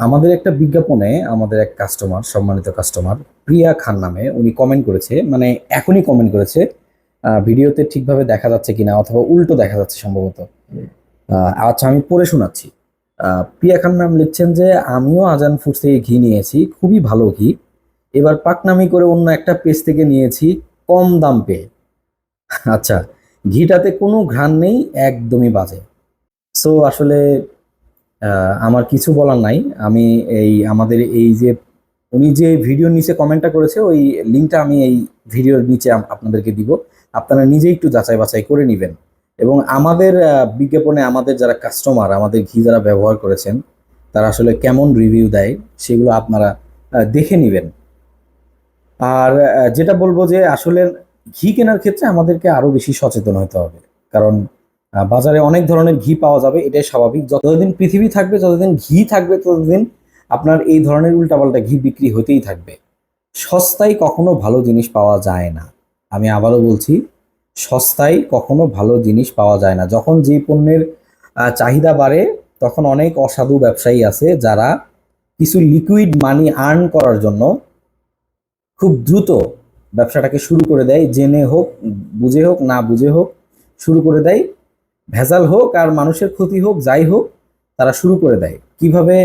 আমাদের একটা বিজ্ঞাপনে আমাদের এক কাস্টমার, সম্মানিত কাস্টমার প্রিয়া খান নামে, উনি কমেন্ট করেছে, মানে এখনই কমেন্ট করেছে। ভিডিওতে ঠিকভাবে দেখা যাচ্ছে কিনা অথবা উল্টো দেখা যাচ্ছে সম্ভবত। আচ্ছা, আমি পড়ে শোনাচ্ছি। প্রিয়া খান নাম লিখছেন যে, আমিও আজান ফুডস থেকে ঘি নিয়েছি, খুবই ভালো ঘি। এবার পাকনামি করে অন্য একটা পেজ থেকে নিয়েছি, কম দাম পেয়ে। আচ্ছা, ঘিটাতে কোনো ঘ্রাণ নেই, একদমই বাজে। সো আসলে আমার কিছু বলার নাই। আমি আমাদের এই যে উনি যে ভিডিওর নিচে কমেন্টটা করেছে, ওই লিঙ্কটা আমি এই ভিডিওর নিচে আপনাদেরকে দিব। আপনারা নিজেই একটু যাচাই বাছাই করে নেবেন। এবং আমাদের বিজ্ঞাপনে আমাদের যারা কাস্টমার, আমাদের ঘি যারা ব্যবহার করেছেন, তারা আসলে কেমন রিভিউ দেয় সেগুলো আপনারা দেখে নেবেন। আর যেটা বলবো যে আসলে ঘি কেনার ক্ষেত্রে আমাদেরকে আরো বেশি সচেতন হতে হবে। কারণ বাজারে অনেক ধরনের ঘি পাওয়া যাবে, এটাই স্বাভাবিক। যতদিন পৃথিবী থাকবে, যতদিন ঘি থাকবে, ততদিন আপনার এই ধরনের উল্টাপাল্টা ঘি বিক্রি হতেই থাকবে। সস্তায় কখনো ভালো জিনিস পাওয়া যায় না। আমি আবারও বলছি, সস্তায় কখনো ভালো জিনিস পাওয়া যায় না। যখন যে পণ্যের চাহিদা বাড়ে, তখন অনেক অসাধু ব্যবসায়ী আছে যারা কিছু লিকুইড মানি আর্ন করার জন্য খুব দ্রুত ব্যবসাটাকে শুরু করে দেয়। জেনে হোক, বুঝে হোক, না বুঝে হোক, শুরু করে দেয়। ভেজাল হোক আর মানুষের ক্ষতি হোক, যাই হোক, তারা শুরু করে দেয়। কিভাবে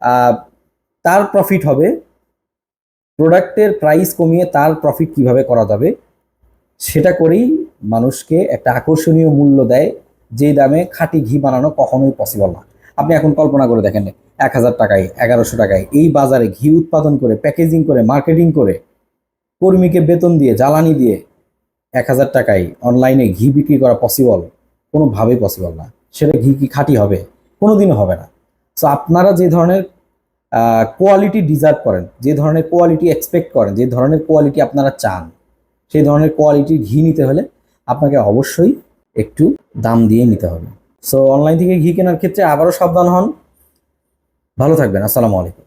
আহ, তার প্রফিট হবে, প্রোডাক্টের প্রাইস কমিয়ে তার প্রফিট কিভাবে করা যাবে, সেটা করেই মানুষকে একটা আকর্ষণীয় মূল্য দেয়, যেই দামে খাঁটি ঘি বানানো কখনোই পসিবল না। আপনি এখন কল্পনা করে দেখেন, 1,000 টাকায়, 1100 টাকায় এই বাজারে ঘি উৎপাদন করে, প্যাকেজিং করে, মার্কেটিং করে, কর্মীকে বেতন দিয়ে, জ্বালানি দিয়ে 1,000 টাকায় অনলাইনে ঘি বিক্রি করা পসিবল? কোনোভাবেই পসিবল না। সেটা ঘি কি খাঁটি হবে? কোনোদিনও হবে না। সো আপনারা যে ধরনের কোয়ালিটি ডিজার্ভ করেন, যে ধরনের কোয়ালিটি এক্সপেক্ট করেন, যে ধরনের কোয়ালিটি আপনারা চান, সেই ধরনের কোয়ালিটির ঘি নিতে হলে আপনাকে অবশ্যই একটু দাম দিয়ে নিতে হবে। সো অনলাইন থেকে ঘি কেনার ক্ষেত্রে আবারও সাবধান হন। ভালো থাকবেন। আসসালামু আলাইকুম।